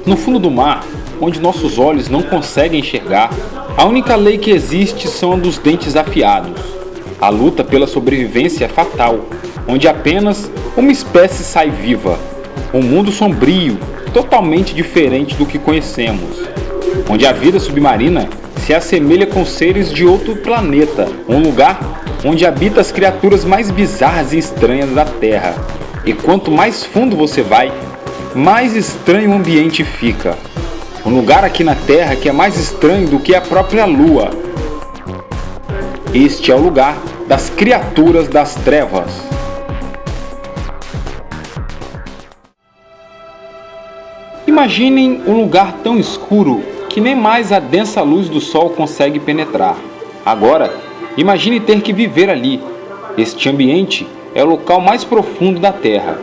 No fundo do mar, onde nossos olhos não conseguem enxergar, a única lei que existe são a dos dentes afiados. A luta pela sobrevivência é fatal, onde apenas uma espécie sai viva. Um mundo sombrio, totalmente diferente do que conhecemos, onde a vida submarina se assemelha com seres de outro planeta, um lugar onde habitam as criaturas mais bizarras e estranhas da Terra. E quanto mais fundo você vai, mais estranho o ambiente fica. Um lugar aqui na Terra que é mais estranho do que a própria Lua. Este é o lugar das criaturas das trevas. Imaginem um lugar tão escuro que nem mais a densa luz do sol consegue penetrar. Agora, imagine ter que viver ali. Este ambiente é o local mais profundo da Terra.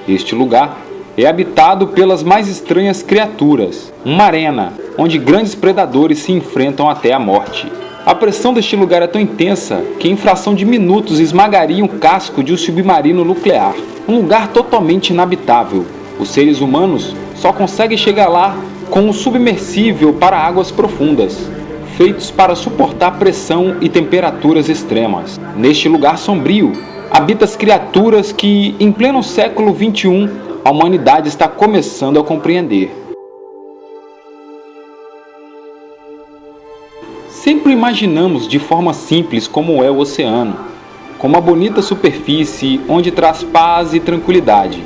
Este lugar é habitado pelas mais estranhas criaturas, uma arena onde grandes predadores se enfrentam até a morte. A pressão deste lugar é tão intensa que em fração de minutos esmagaria um casco de um submarino nuclear. Um lugar totalmente inabitável. Os seres humanos só conseguem chegar lá com um submersível para águas profundas, feitos para suportar pressão e temperaturas extremas. Neste lugar sombrio, habitam as criaturas que, em pleno século XXI, a humanidade está começando a compreender. Sempre imaginamos de forma simples como é o oceano, como uma bonita superfície onde traz paz e tranquilidade.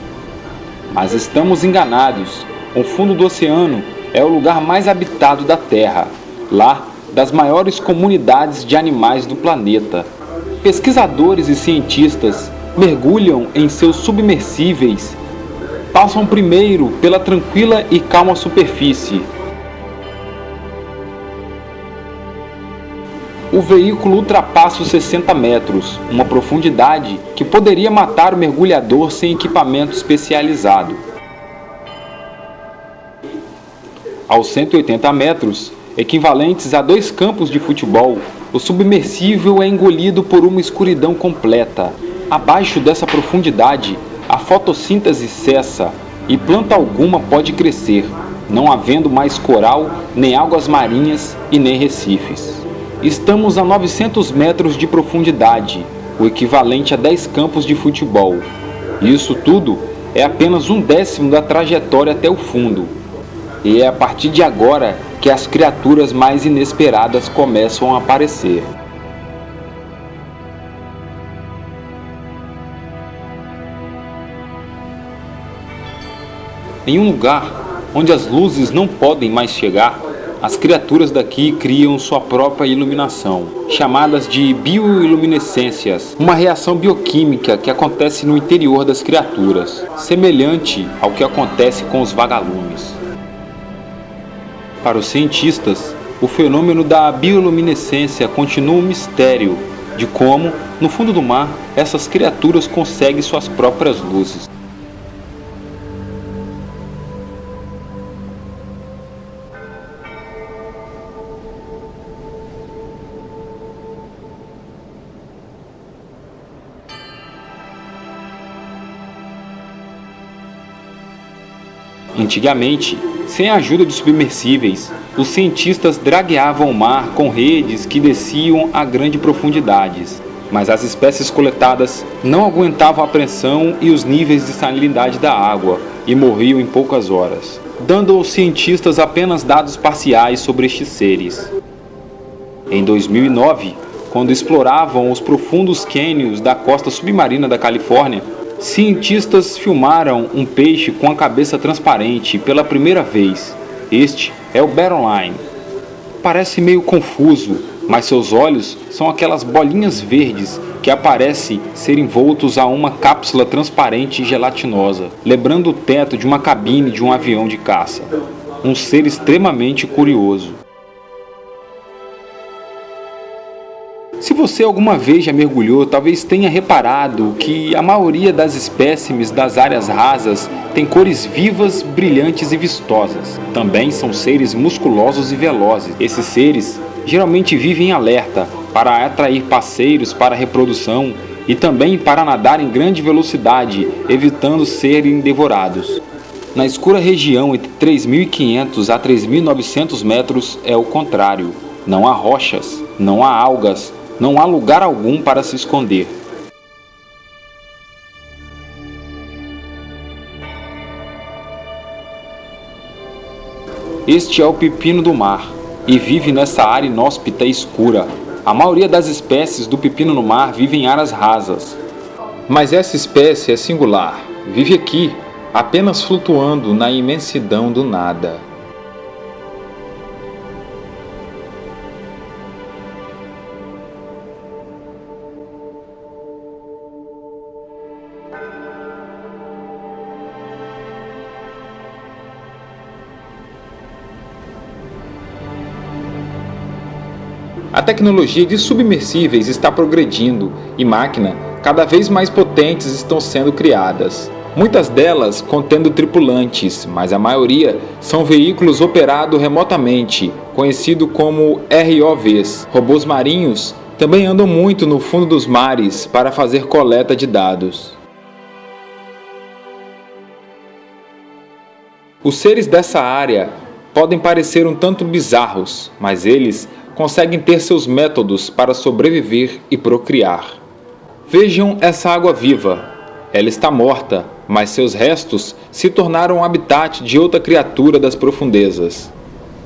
Mas estamos enganados. O fundo do oceano é o lugar mais habitado da Terra, lá das maiores comunidades de animais do planeta. Pesquisadores e cientistas mergulham em seus submersíveis, passam primeiro pela tranquila e calma superfície. O veículo ultrapassa os 60 metros, uma profundidade que poderia matar o mergulhador sem equipamento especializado. Aos 180 metros, equivalentes a 2 campos de futebol, o submersível é engolido por uma escuridão completa. Abaixo dessa profundidade, a fotossíntese cessa e planta alguma pode crescer, não havendo mais coral, nem águas marinhas e nem recifes. Estamos a 900 metros de profundidade, o equivalente a 10 campos de futebol. Isso tudo é apenas 1/10 da trajetória até o fundo. E é a partir de agora que as criaturas mais inesperadas começam a aparecer. Em um lugar onde as luzes não podem mais chegar, as criaturas daqui criam sua própria iluminação, chamadas de bioiluminescências, uma reação bioquímica que acontece no interior das criaturas, semelhante ao que acontece com os vagalumes. Para os cientistas, o fenômeno da bioluminescência continua um mistério de como, no fundo do mar, essas criaturas conseguem suas próprias luzes. Antigamente, sem a ajuda de submersíveis, os cientistas dragueavam o mar com redes que desciam a grandes profundidades, mas as espécies coletadas não aguentavam a pressão e os níveis de salinidade da água e morriam em poucas horas, dando aos cientistas apenas dados parciais sobre estes seres. Em 2009, quando exploravam os profundos cânions da costa submarina da Califórnia, cientistas filmaram um peixe com a cabeça transparente pela primeira vez. Este é o Barrowline. Parece meio confuso, mas seus olhos são aquelas bolinhas verdes que aparecem ser envoltos a uma cápsula transparente e gelatinosa, lembrando o teto de uma cabine de um avião de caça. Um ser extremamente curioso. Se você alguma vez já mergulhou, talvez tenha reparado que a maioria das espécimes das áreas rasas tem cores vivas, brilhantes e vistosas. Também são seres musculosos e velozes. Esses seres geralmente vivem em alerta para atrair parceiros para a reprodução e também para nadar em grande velocidade, evitando serem devorados. Na escura região entre 3.500 a 3.900 metros é o contrário. Não há rochas, não há algas, não há lugar algum para se esconder. Este é o pepino do mar e vive nessa área inóspita e escura. A maioria das espécies do pepino no mar vive em áreas rasas. Mas essa espécie é singular. Vive aqui, apenas flutuando na imensidão do nada. A tecnologia de submersíveis está progredindo e máquinas cada vez mais potentes estão sendo criadas. Muitas delas contendo tripulantes, mas a maioria são veículos operados remotamente, conhecido como ROVs. Robôs marinhos também andam muito no fundo dos mares para fazer coleta de dados. Os seres dessa área podem parecer um tanto bizarros, mas eles conseguem ter seus métodos para sobreviver e procriar. Vejam essa água viva. Ela está morta, mas seus restos se tornaram um habitat de outra criatura das profundezas.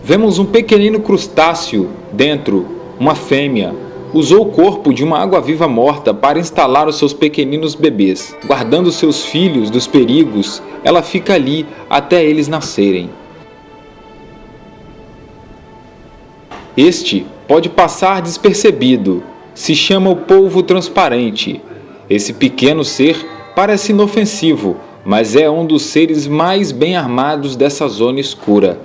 Vemos um pequenino crustáceo dentro, uma fêmea. Usou o corpo de uma água-viva morta para instalar os seus pequeninos bebês. Guardando seus filhos dos perigos, ela fica ali até eles nascerem. Este pode passar despercebido. Se chama o polvo transparente. Esse pequeno ser parece inofensivo, mas é um dos seres mais bem armados dessa zona escura.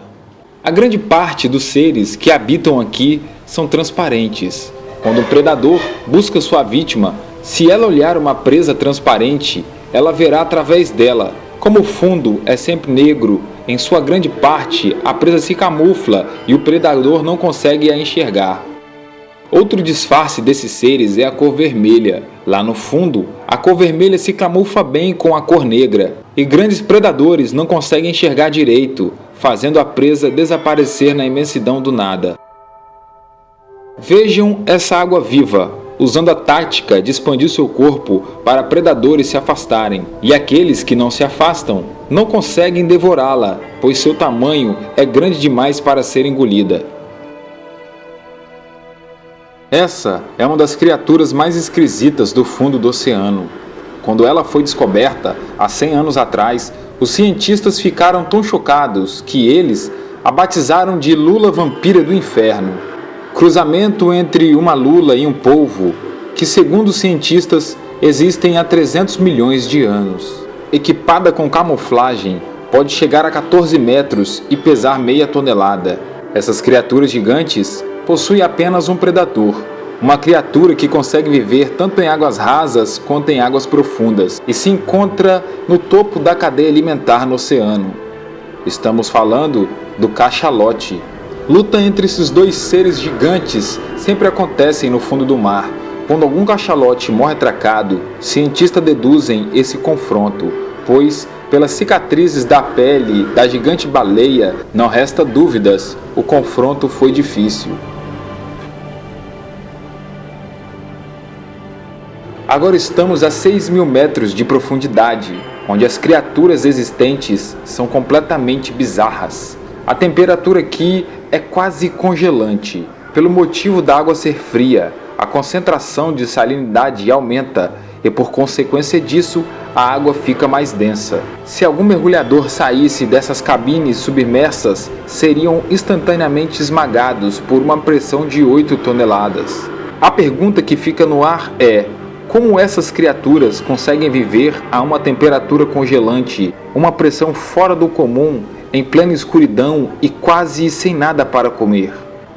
A grande parte dos seres que habitam aqui são transparentes. Quando o predador busca sua vítima, se ela olhar uma presa transparente, ela verá através dela. Como o fundo é sempre negro, em sua grande parte a presa se camufla e o predador não consegue a enxergar. Outro disfarce desses seres é a cor vermelha. Lá no fundo, a cor vermelha se camufla bem com a cor negra, e grandes predadores não conseguem enxergar direito, fazendo a presa desaparecer na imensidão do nada. Vejam essa água viva, usando a tática de expandir seu corpo para predadores se afastarem, e aqueles que não se afastam não conseguem devorá-la, pois seu tamanho é grande demais para ser engolida. Essa é uma das criaturas mais esquisitas do fundo do oceano. Quando ela foi descoberta, há 100 anos atrás, os cientistas ficaram tão chocados que eles a batizaram de lula vampira do inferno. Cruzamento entre uma lula e um polvo, que segundo os cientistas existem há 300 milhões de anos. Equipada com camuflagem, pode chegar a 14 metros e pesar meia tonelada. Essas criaturas gigantes possuem apenas um predador, uma criatura que consegue viver tanto em águas rasas quanto em águas profundas e se encontra no topo da cadeia alimentar no oceano. Estamos falando do cachalote. Luta entre esses dois seres gigantes sempre acontecem no fundo do mar. Quando algum cachalote morre atracado, cientistas deduzem esse confronto, pois pelas cicatrizes da pele da gigante baleia não resta dúvidas, o confronto foi difícil. Agora estamos a 6.000 metros de profundidade, onde as criaturas existentes são completamente bizarras. A temperatura aqui é quase congelante. Pelo motivo da água ser fria, a concentração de salinidade aumenta e, por consequência disso, a água fica mais densa. Se algum mergulhador saísse dessas cabines submersas, seriam instantaneamente esmagados por uma pressão de 8 toneladas. A pergunta que fica no ar é: como essas criaturas conseguem viver a uma temperatura congelante, uma pressão fora do comum, em plena escuridão e quase sem nada para comer?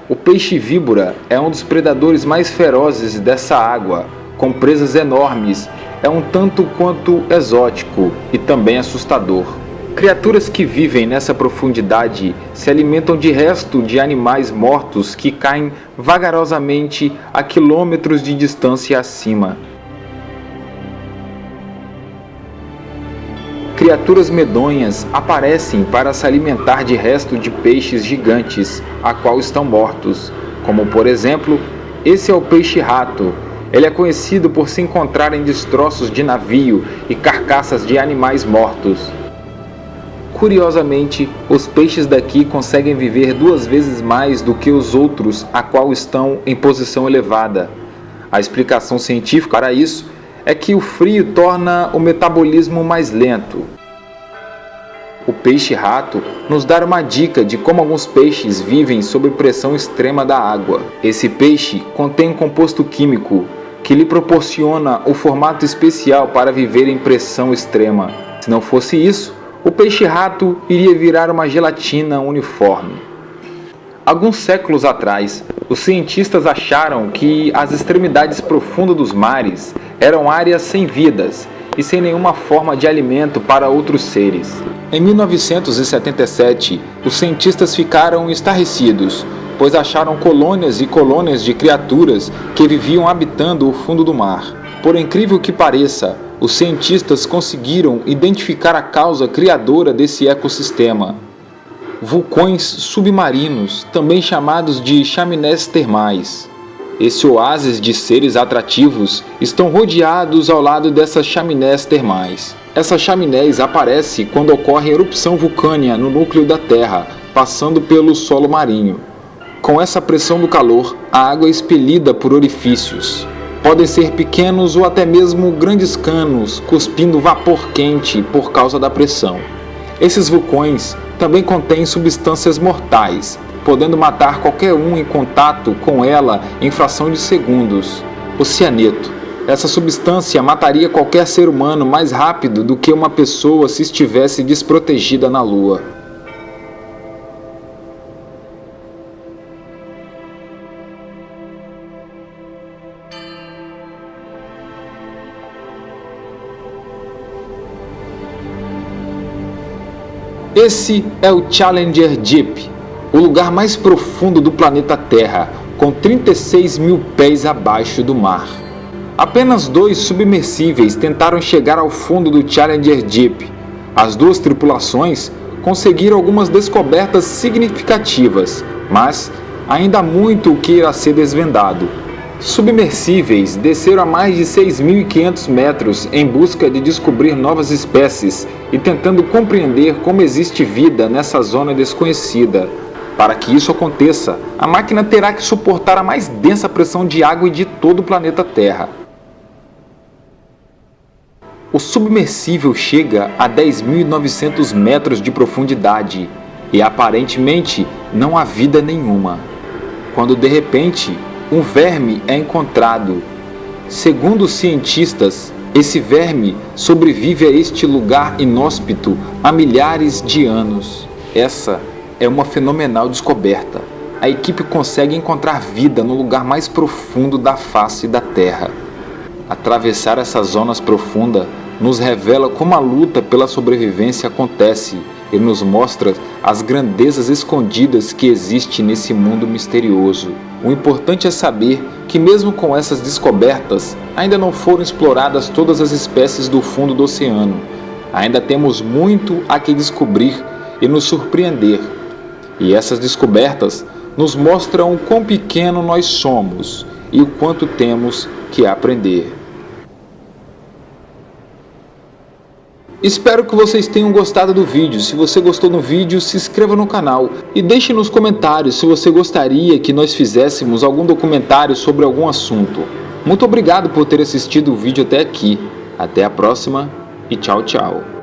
O peixe-víbora é um dos predadores mais ferozes dessa água, com presas enormes, é um tanto quanto exótico e também assustador. Criaturas que vivem nessa profundidade se alimentam de resto de animais mortos que caem vagarosamente a quilômetros de distância acima. criaturas medonhas aparecem para se alimentar de restos de peixes gigantes, a qual estão mortos, como por exemplo, esse é o peixe-rato. Ele é conhecido por se encontrar em destroços de navio e carcaças de animais mortos. Curiosamente, os peixes daqui conseguem viver 2 vezes mais do que os outros a qual estão em posição elevada. A explicação científica para isso é que o frio torna o metabolismo mais lento. O peixe-rato nos dá uma dica de como alguns peixes vivem sob pressão extrema da água. Esse peixe contém um composto químico que lhe proporciona o formato especial para viver em pressão extrema. Se não fosse isso, o peixe-rato iria virar uma gelatina uniforme. Alguns séculos atrás, os cientistas acharam que as extremidades profundas dos mares eram áreas sem vidas e sem nenhuma forma de alimento para outros seres. Em 1977, os cientistas ficaram estarrecidos, pois acharam colônias e colônias de criaturas que viviam habitando o fundo do mar. Por incrível que pareça, os cientistas conseguiram identificar a causa criadora desse ecossistema. Vulcões submarinos, também chamados de chaminés termais. Esse oásis de seres atrativos estão rodeados ao lado dessas chaminés termais. Essas chaminés aparecem quando ocorre erupção vulcânica no núcleo da Terra, passando pelo solo marinho. Com essa pressão do calor, a água é expelida por orifícios. Podem ser pequenos ou até mesmo grandes canos, cuspindo vapor quente por causa da pressão. Esses vulcões também contêm substâncias mortais, podendo matar qualquer um em contato com ela em fração de segundos. O cianeto. Essa substância mataria qualquer ser humano mais rápido do que uma pessoa se estivesse desprotegida na Lua. Esse é o Challenger Deep, o lugar mais profundo do planeta Terra, com 36 mil pés abaixo do mar. Apenas 2 submersíveis tentaram chegar ao fundo do Challenger Deep. As 2 tripulações conseguiram algumas descobertas significativas, mas ainda há muito o que irá ser desvendado. Submersíveis desceram a mais de 6.500 metros em busca de descobrir novas espécies e tentando compreender como existe vida nessa zona desconhecida. Para que isso aconteça, a máquina terá que suportar a mais densa pressão de água de todo o planeta Terra. O submersível chega a 10.900 metros de profundidade e aparentemente não há vida nenhuma. Quando de repente um verme é encontrado. Segundo os cientistas, esse verme sobrevive a este lugar inóspito há milhares de anos. Essa é uma fenomenal descoberta. A equipe consegue encontrar vida no lugar mais profundo da face da Terra. Atravessar essas zonas profundas nos revela como a luta pela sobrevivência acontece e nos mostra as grandezas escondidas que existem nesse mundo misterioso. O importante é saber que mesmo com essas descobertas, ainda não foram exploradas todas as espécies do fundo do oceano. Ainda temos muito a que descobrir e nos surpreender. E essas descobertas nos mostram o quão pequeno nós somos e o quanto temos que aprender. Espero que vocês tenham gostado do vídeo. Se você gostou do vídeo, se inscreva no canal e deixe nos comentários se você gostaria que nós fizéssemos algum documentário sobre algum assunto. Muito obrigado por ter assistido o vídeo até aqui. Até a próxima e tchau, tchau.